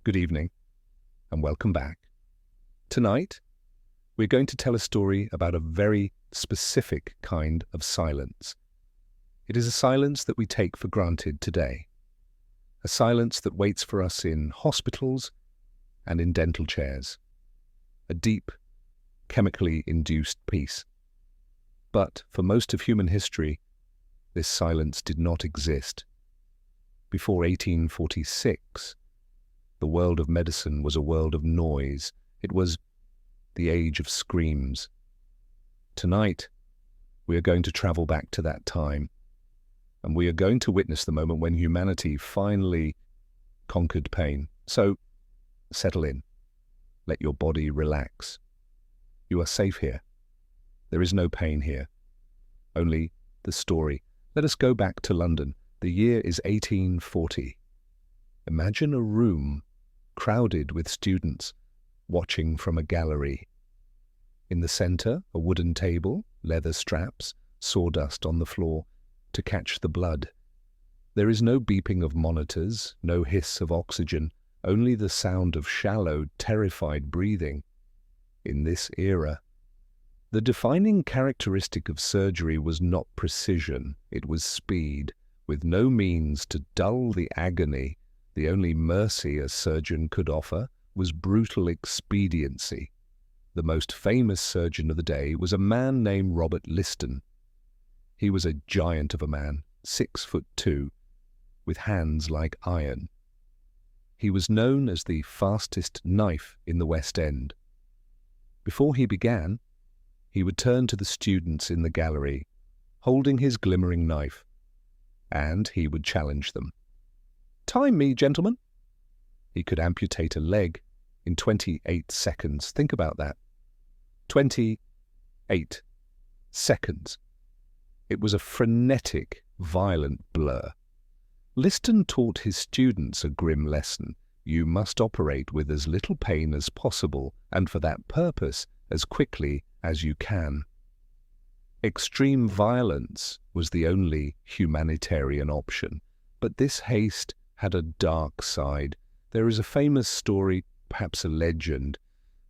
Good evening, and welcome back. Tonight, we're going to tell a story about a very specific kind of silence. It is a silence that we take for granted today. A silence that waits for us in hospitals and in dental chairs. A deep, chemically induced peace. But for most of human history, this silence did not exist. Before 1846, the world of medicine was a world of noise. It was the age of screams. Tonight, we are going to travel back to that time, and we are going to witness the moment when humanity finally conquered pain. So, settle in. Let your body relax. You are safe here. There is no pain here. Only the story. Let us go back to London. The year is 1840. Imagine a room crowded with students watching from a gallery. In the center, a wooden table, leather straps, sawdust on the floor to catch the blood. There is no beeping of monitors, no hiss of oxygen, only the sound of shallow, terrified breathing. In this era, the defining characteristic of surgery was not precision, it was speed. With no means to dull the agony, the only mercy a surgeon could offer was brutal expediency. The most famous surgeon of the day was a man named Robert Liston. He was a giant of a man, 6'2", with hands like iron. He was known as the fastest knife in the West End. Before he began, he would turn to the students in the gallery, holding his glimmering knife, and he would challenge them. "Time me, gentlemen." He could amputate a leg in 28 seconds. Think about that. 28 seconds. It was a frenetic, violent blur. Liston taught his students a grim lesson. You must operate with as little pain as possible, and for that purpose, as quickly as you can. Extreme violence was the only humanitarian option, but this haste had a dark side. There is a famous story, perhaps a legend,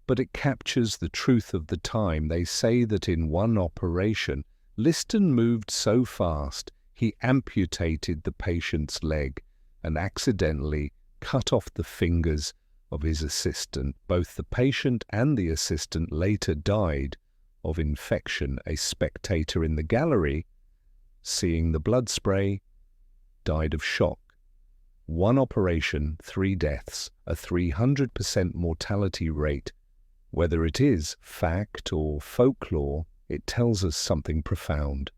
but it captures the truth of the time. They say that in one operation, Liston moved so fast he amputated the patient's leg and accidentally cut off the fingers of his assistant. Both the patient and the assistant later died of infection. A spectator in the gallery, seeing the blood spray, died of shock. One operation, 3 deaths, a 300% mortality rate. Whether it is fact or folklore, it tells us something profound.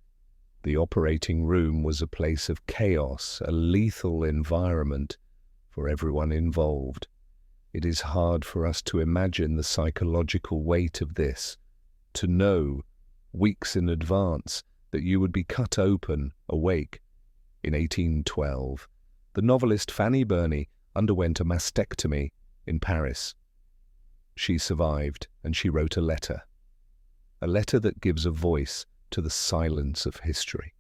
The operating room was a place of chaos, a lethal environment for everyone involved. It is hard for us to imagine the psychological weight of this. To know, weeks in advance, that you would be cut open, awake. In 1812, the novelist Fanny Burney underwent a mastectomy in Paris. She survived, and she wrote a letter that gives a voice to the silence of history.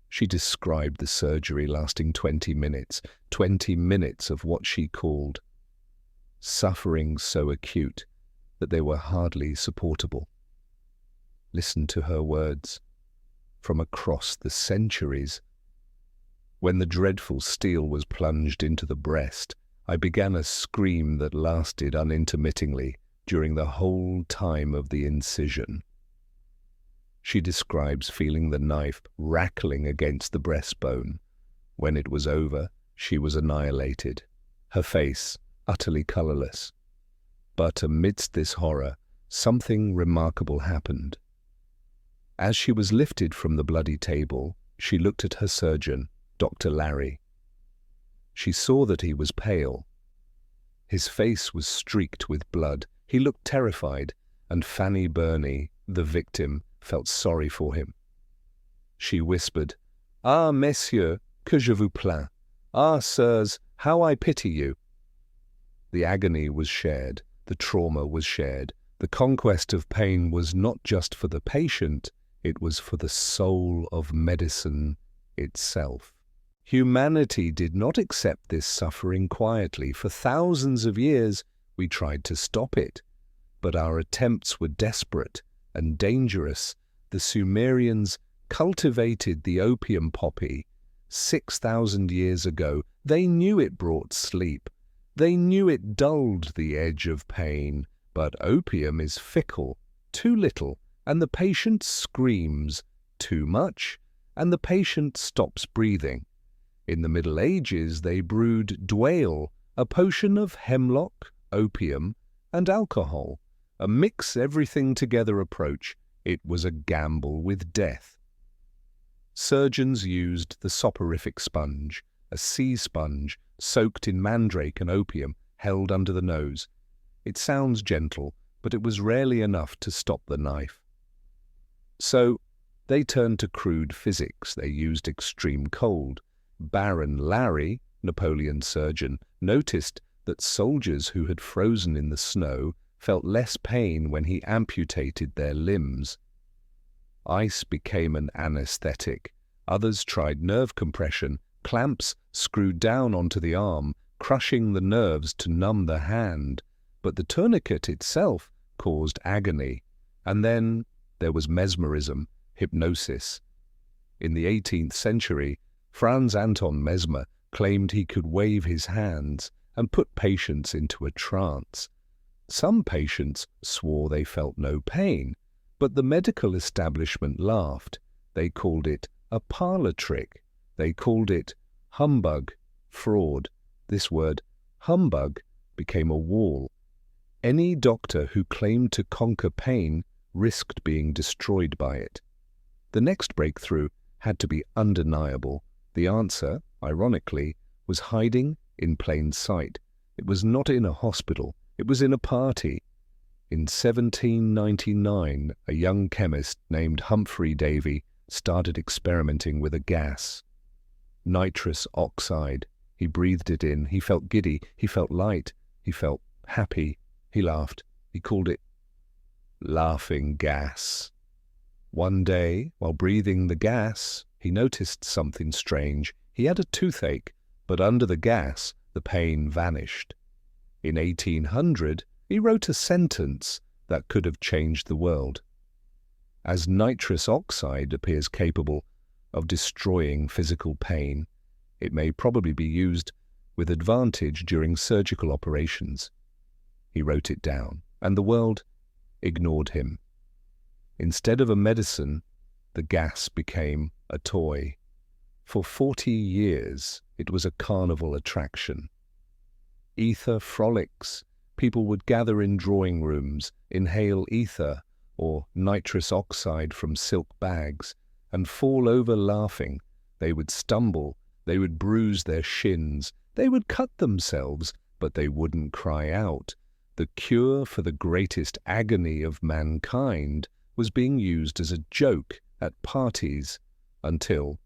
She described the surgery lasting 20 minutes of what she called suffering so acute that they were hardly supportable. Listen to her words from across the centuries. "When the dreadful steel was plunged into the breast, I began a scream that lasted unintermittingly during the whole time of the incision." She describes feeling the knife rattling against the breastbone. When it was over, she was annihilated, her face utterly colorless. But amidst this horror, something remarkable happened. As she was lifted from the bloody table, she looked at her surgeon, Dr. Larry. She saw that he was pale. His face was streaked with blood. He looked terrified, and Fanny Burney, the victim, felt sorry for him. She whispered, "Ah, messieurs, que je vous plains. Ah, sirs, how I pity you." The agony was shared. The trauma was shared. The conquest of pain was not just for the patient, it was for the soul of medicine itself. Humanity did not accept this suffering quietly. For thousands of years, we tried to stop it. But our attempts were desperate and dangerous. The Sumerians cultivated the opium poppy 6,000 years ago. They knew it brought sleep. They knew it dulled the edge of pain. But opium is fickle. Too little, and the patient screams. Too much, and the patient stops breathing. In the Middle Ages, they brewed dwale, a potion of hemlock, opium, and alcohol. A mix-everything-together approach. It was a gamble with death. Surgeons used the soporific sponge, a sea sponge soaked in mandrake and opium, held under the nose. It sounds gentle, but it was rarely enough to stop the knife. So they turned to crude physics. They used extreme cold. Baron Larry, Napoleon's surgeon, noticed that soldiers who had frozen in the snow felt less pain when he amputated their limbs. Ice became an anesthetic. Others tried nerve compression, clamps screwed down onto the arm, crushing the nerves to numb the hand. But the tourniquet itself caused agony. And then there was mesmerism, hypnosis. In the 18th century, Franz Anton Mesmer claimed he could wave his hands and put patients into a trance. Some patients swore they felt no pain, but the medical establishment laughed. They called it a parlor trick. They called it humbug, fraud. This word, humbug, became a wall. Any doctor who claimed to conquer pain risked being destroyed by it. The next breakthrough had to be undeniable. The answer, ironically, was hiding in plain sight. It was not in a hospital. It was in a party. In 1799, a young chemist named Humphrey Davy started experimenting with a gas. Nitrous oxide. He breathed it in. He felt giddy. He felt light. He felt happy. He laughed. He called it laughing gas. One day, while breathing the gas, he noticed something strange. He had a toothache, but under the gas, the pain vanished. In 1800, he wrote a sentence that could have changed the world. As nitrous oxide appears capable of destroying physical pain, it may probably be used with advantage during surgical operations. He wrote it down, and the world ignored him. Instead of a medicine, the gas became a toy. For 40 years, it was a carnival attraction. Ether frolics. People would gather in drawing rooms, inhale ether or nitrous oxide from silk bags, and fall over laughing. They would stumble. They would bruise their shins. They would cut themselves, but they wouldn't cry out. The cure for the greatest agony of mankind was being used as a joke at parties until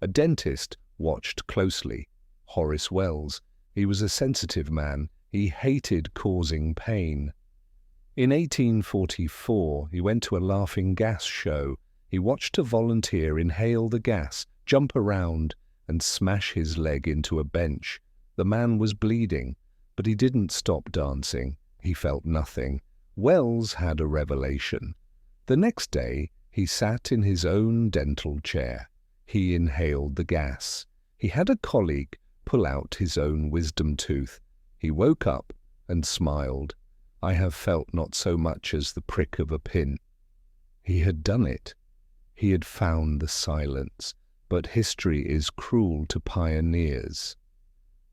a dentist watched closely. Horace Wells. He was a sensitive man. He hated causing pain. In 1844, he went to a laughing gas show. He watched a volunteer inhale the gas, jump around, and smash his leg into a bench. The man was bleeding, but he didn't stop dancing. He felt nothing. Wells had a revelation. The next day, he sat in his own dental chair. He inhaled the gas. He had a colleague pull out his own wisdom tooth. He woke up and smiled. I have felt not so much as the prick of a pin. He had done it. He had found the silence. But history is cruel to pioneers.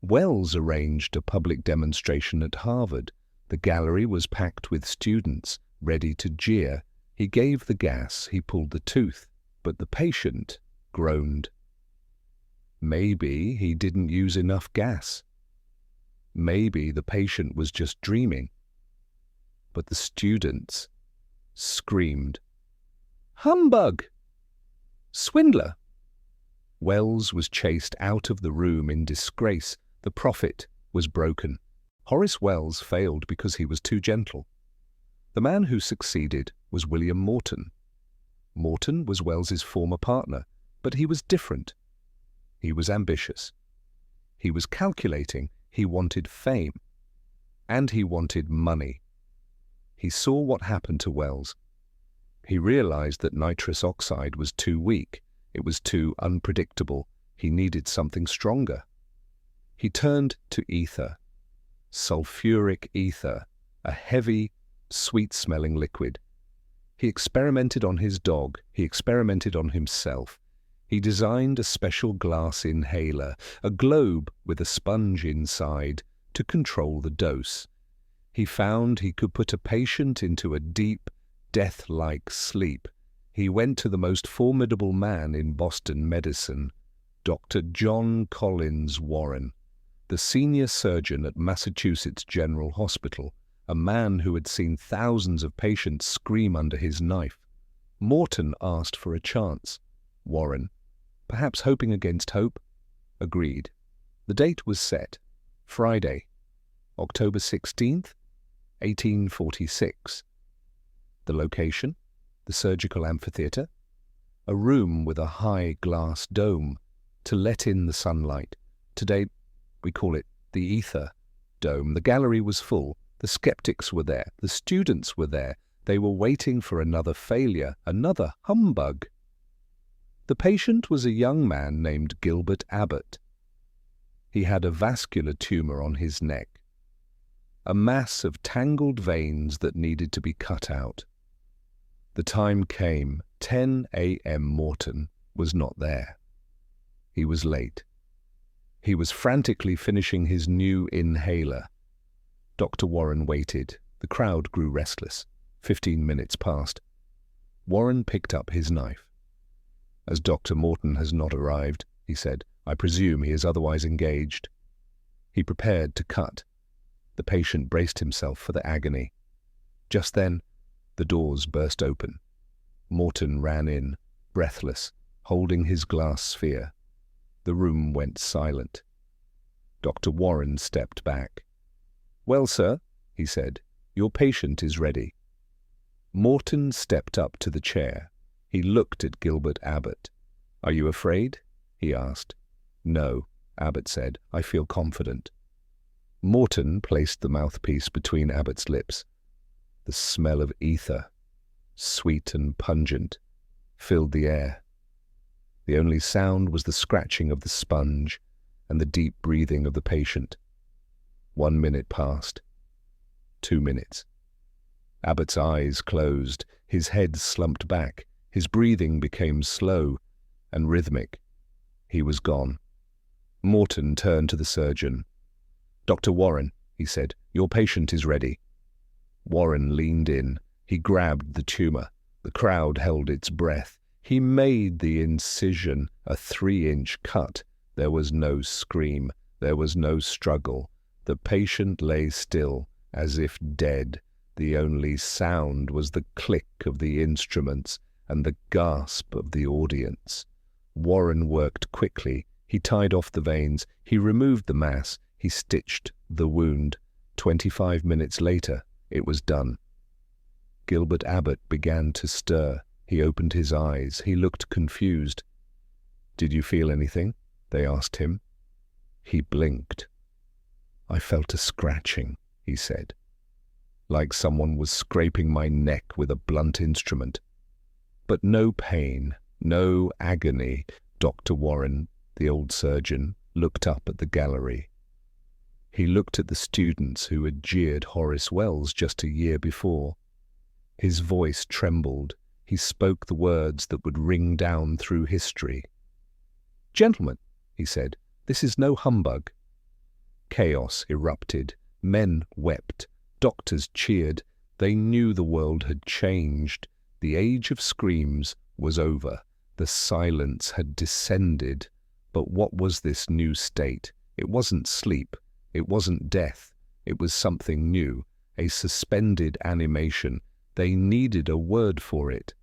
Wells arranged a public demonstration at Harvard. The gallery was packed with students, ready to jeer. He gave the gas, he pulled the tooth, but the patient groaned. Maybe he didn't use enough gas. Maybe the patient was just dreaming. But the students screamed, "Humbug! Swindler!" Wells was chased out of the room in disgrace. The prophet was broken. Horace Wells failed because he was too gentle. The man who succeeded was William Morton. Morton was Wells's former partner, but he was different. He was ambitious. He was calculating. He wanted fame. And he wanted money. He saw what happened to Wells. He realized that nitrous oxide was too weak. It was too unpredictable. He needed something stronger. He turned to ether. Sulfuric ether, a heavy, sweet-smelling liquid. He experimented on his dog. He experimented on himself. He designed a special glass inhaler, a globe with a sponge inside, to control the dose. He found he could put a patient into a deep, death-like sleep. He went to the most formidable man in Boston medicine, Dr. John Collins Warren, the senior surgeon at Massachusetts General Hospital, a man who had seen thousands of patients scream under his knife. Morton asked for a chance. Warren, perhaps hoping against hope, agreed. The date was set, Friday, October 16th, 1846. The location, the surgical amphitheatre, a room with a high glass dome to let in the sunlight. Today, we call it the ether dome. The gallery was full. The skeptics were there. The students were there. They were waiting for another failure, another humbug. The patient was a young man named Gilbert Abbott. He had a vascular tumor on his neck, a mass of tangled veins that needed to be cut out. The time came. 10 a.m. Morton was not there. He was late. He was frantically finishing his new inhaler. Dr. Warren waited. The crowd grew restless. 15 minutes passed. Warren picked up his knife. "As Dr. Morton has not arrived," he said, "I presume he is otherwise engaged." He prepared to cut. The patient braced himself for the agony. Just then, the doors burst open. Morton ran in, breathless, holding his glass sphere. The room went silent. Dr. Warren stepped back. "Well, sir," he said, "your patient is ready." Morton stepped up to the chair. He looked at Gilbert Abbott. "Are you afraid?" he asked. "No," Abbott said. "I feel confident." Morton placed the mouthpiece between Abbott's lips. The smell of ether, sweet and pungent, filled the air. The only sound was the scratching of the sponge and the deep breathing of the patient. 1 minute passed. 2 minutes. Abbott's eyes closed. His head slumped back. His breathing became slow and rhythmic. He was gone. Morton turned to the surgeon. "Dr. Warren," he said, "your patient is ready." Warren leaned in. He grabbed the tumor. The crowd held its breath. He made the incision, a 3-inch cut. There was no scream. There was no struggle. The patient lay still, as if dead. The only sound was the click of the instruments and the gasp of the audience. Warren worked quickly. He tied off the veins. He removed the mass. He stitched the wound. 25 minutes later, it was done. Gilbert Abbott began to stir. He opened his eyes. He looked confused. "Did you feel anything?" they asked him. He blinked. "I felt a scratching," he said, "like someone was scraping my neck with a blunt instrument. But no pain, no agony." Dr. Warren, the old surgeon, looked up at the gallery. He looked at the students who had jeered Horace Wells just a year before. His voice trembled. He spoke the words that would ring down through history. "Gentlemen," he said, "this is no humbug." Chaos erupted. Men wept. Doctors cheered. They knew the world had changed. The age of screams was over. The silence had descended. But what was this new state? It wasn't sleep. It wasn't death. It was something new, a suspended animation. They needed a word for it.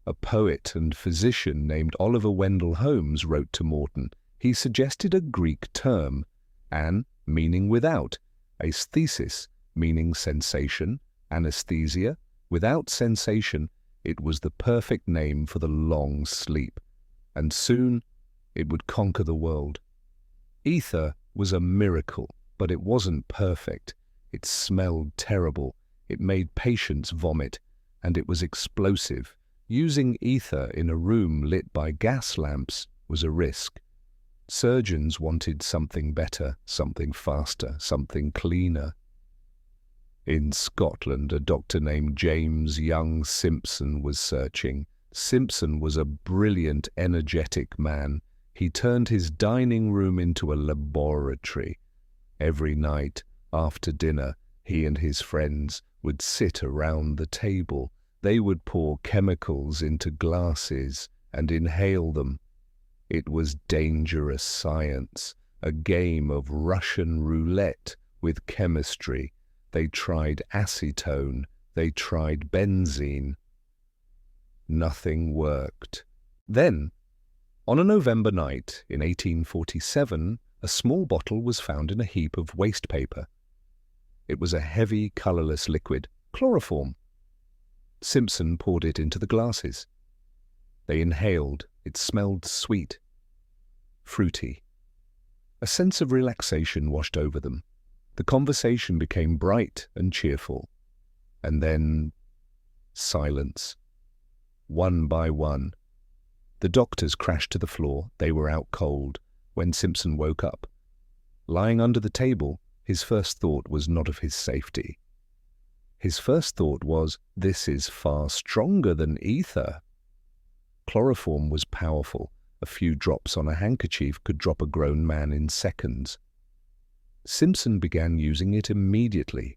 A poet and physician named Oliver Wendell Holmes wrote to Morton. He suggested a Greek term, an meaning without, aesthesis meaning sensation, anesthesia, without sensation. It was the perfect name for the long sleep. And soon It would conquer the world. Ether was a miracle, but it wasn't perfect. It smelled terrible. It made patients vomit, and it was explosive. Using ether in a room lit by gas lamps was a risk. Surgeons wanted something better, something faster, something cleaner. In Scotland, a doctor named James Young Simpson was searching. Simpson was a brilliant, energetic man. He turned his dining room into a laboratory. Every night, after dinner, he and his friends would sit around the table. They would pour chemicals into glasses and inhale them. It was dangerous science, a game of Russian roulette with chemistry. They tried acetone, they tried benzene. Nothing worked. Then, on a November night in 1847, a small bottle was found in a heap of waste paper. It was a heavy, colourless liquid, chloroform. Simpson poured it into the glasses. They inhaled. It smelled sweet, fruity. A sense of relaxation washed over them. The conversation became bright and cheerful. And then, silence. One by one. The doctors crashed to the floor. They were out cold when Simpson woke up. Lying under the table, his first thought was not of his safety. His first thought was, this is far stronger than ether. Chloroform was powerful. A few drops on a handkerchief could drop a grown man in seconds. Simpson began using it immediately,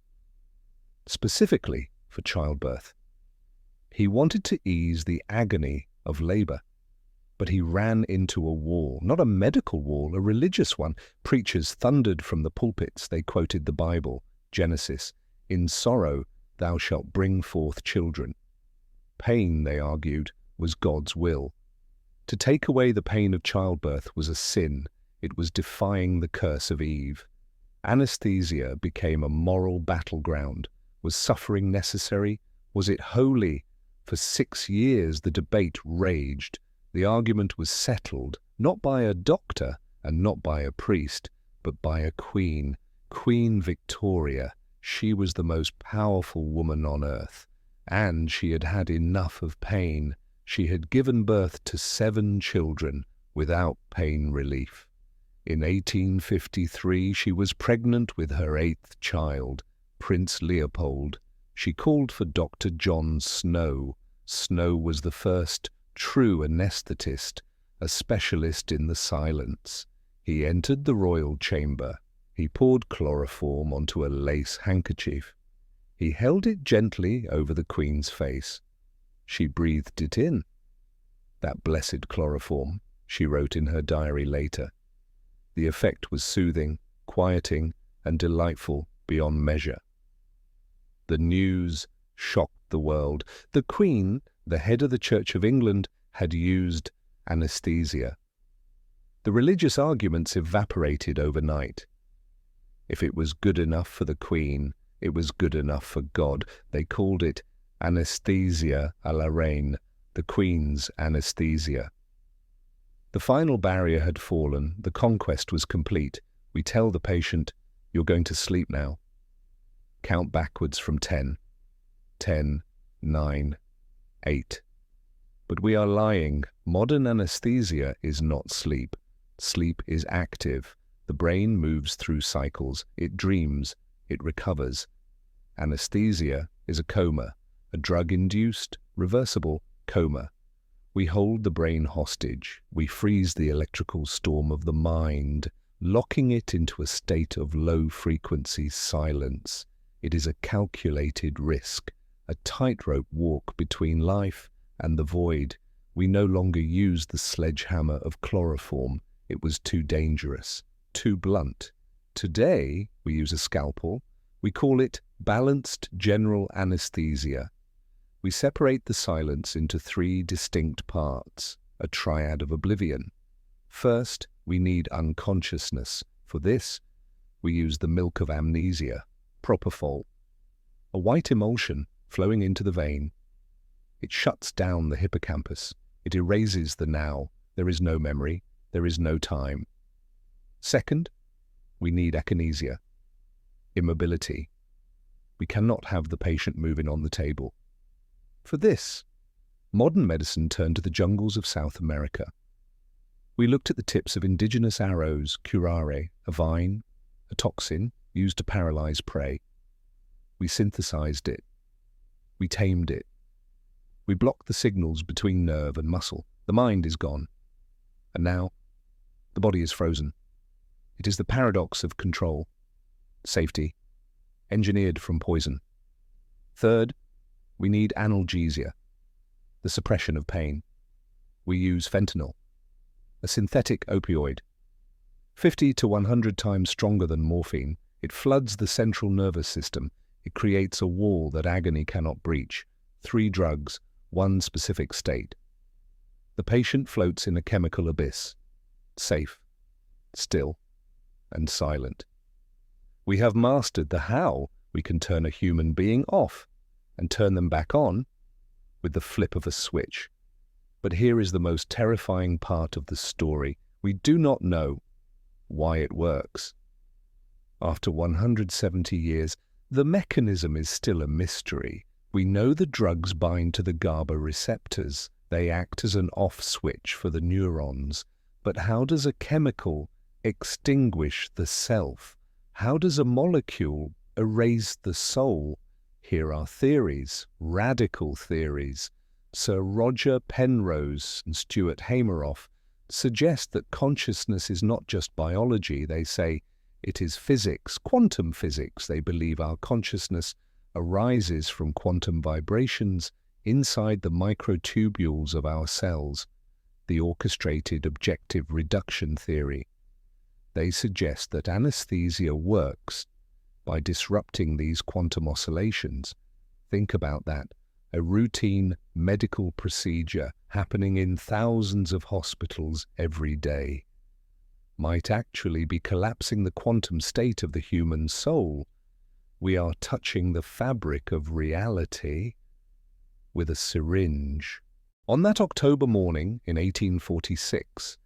specifically for childbirth. He wanted to ease the agony of labor, but he ran into a wall, not a medical wall, a religious one. Preachers thundered from the pulpits. They quoted the Bible, Genesis, "In sorrow thou shalt bring forth children." Pain, they argued, was God's will. To take away the pain of childbirth was a sin. It was defying the curse of Eve. Anesthesia became a moral battleground. Was suffering necessary? Was it holy? For 6 years the debate raged. The argument was settled, not by a doctor and not by a priest, but by a queen, Queen Victoria. She was the most powerful woman on earth, and she had had enough of pain. She had given birth to 7 children without pain relief. In 1853, she was pregnant with her 8th child, Prince Leopold. She called for Dr. John Snow. Snow was the first true anesthetist, a specialist in the silence. He entered the royal chamber. He poured chloroform onto a lace handkerchief. He held it gently over the Queen's face. She breathed it in. That blessed chloroform, she wrote in her diary later. The effect was soothing, quieting, and delightful beyond measure. The news shocked the world. The Queen, the head of the Church of England, had used anesthesia. The religious arguments evaporated overnight. If it was good enough for the Queen, it was good enough for God. They called it Anesthesia à la Reine, the Queen's anesthesia. The final barrier had fallen. The conquest was complete. We tell the patient, "You're going to sleep now." Count backwards from 10. 10, 9, 8. But we are lying. Modern anesthesia is not sleep. Sleep is active. The brain moves through cycles. It dreams. It recovers. Anesthesia is a coma, a drug-induced, reversible coma. We hold the brain hostage. We freeze the electrical storm of the mind, locking it into a state of low-frequency silence. It is a calculated risk, a tightrope walk between life and the void. We no longer use the sledgehammer of chloroform. It was too dangerous, too blunt. Today, we use a scalpel. We call it balanced general anesthesia. We separate the silence into 3 distinct parts, a triad of oblivion. First, we need unconsciousness. For this, we use the milk of amnesia, propofol, a white emulsion flowing into the vein. It shuts down the hippocampus. It erases the now. There is no memory. there is no time. Second, we need akinesia, immobility. We cannot have the patient moving on the table. For this, modern medicine turned to the jungles of South America. We looked at the tips of indigenous arrows, curare, a vine, a toxin used to paralyze prey. We synthesized it. We tamed it. We blocked the signals between nerve and muscle. The mind is gone. And now, the body is frozen. It is the paradox of control, safety, engineered from poison. Third, we need analgesia, the suppression of pain. We use fentanyl, a synthetic opioid. 50 to 100 times stronger than morphine, it floods the central nervous system. It creates a wall that agony cannot breach. 3 drugs, 1 specific state. The patient floats in a chemical abyss, safe, still, and silent. We have mastered the how we can turn a human being off and turn them back on with the flip of a switch. But here is the most terrifying part of the story. We do not know why it works. After 170 years, the mechanism is still a mystery. We know the drugs bind to the GABA receptors. They act as an off switch for the neurons. But how does a chemical extinguish the self? How does a molecule erase the soul? Here are theories, radical theories. Sir Roger Penrose and Stuart Hameroff suggest that consciousness is not just biology. They say it is physics, quantum physics. They believe our consciousness arises from quantum vibrations inside the microtubules of our cells, the orchestrated objective reduction theory. They suggest that anesthesia works by disrupting these quantum oscillations. Think about that. A routine medical procedure happening in thousands of hospitals every day might actually be collapsing the quantum state of the human soul. We are touching the fabric of reality with a syringe. On that October morning in 1846,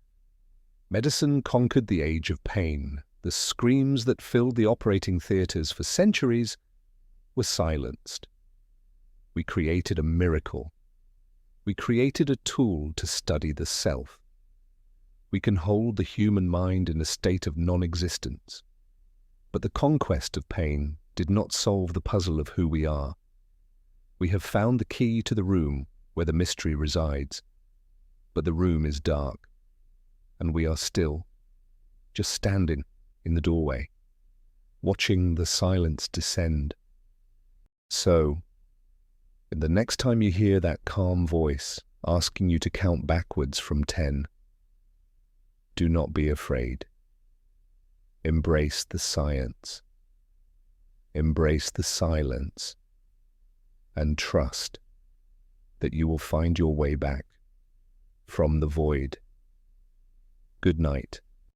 medicine conquered the age of pain. The screams that filled the operating theatres for centuries were silenced. We created a miracle. We created a tool to study the self. We can hold the human mind in a state of non-existence. But the conquest of pain did not solve the puzzle of who we are. We have found the key to the room where the mystery resides. But the room is dark, and we are still, just standing in the doorway, watching the silence descend. So, the next time you hear that calm voice asking you to count backwards from 10, do not be afraid. Embrace the science. Embrace the silence. And trust that you will find your way back from the void. Good night.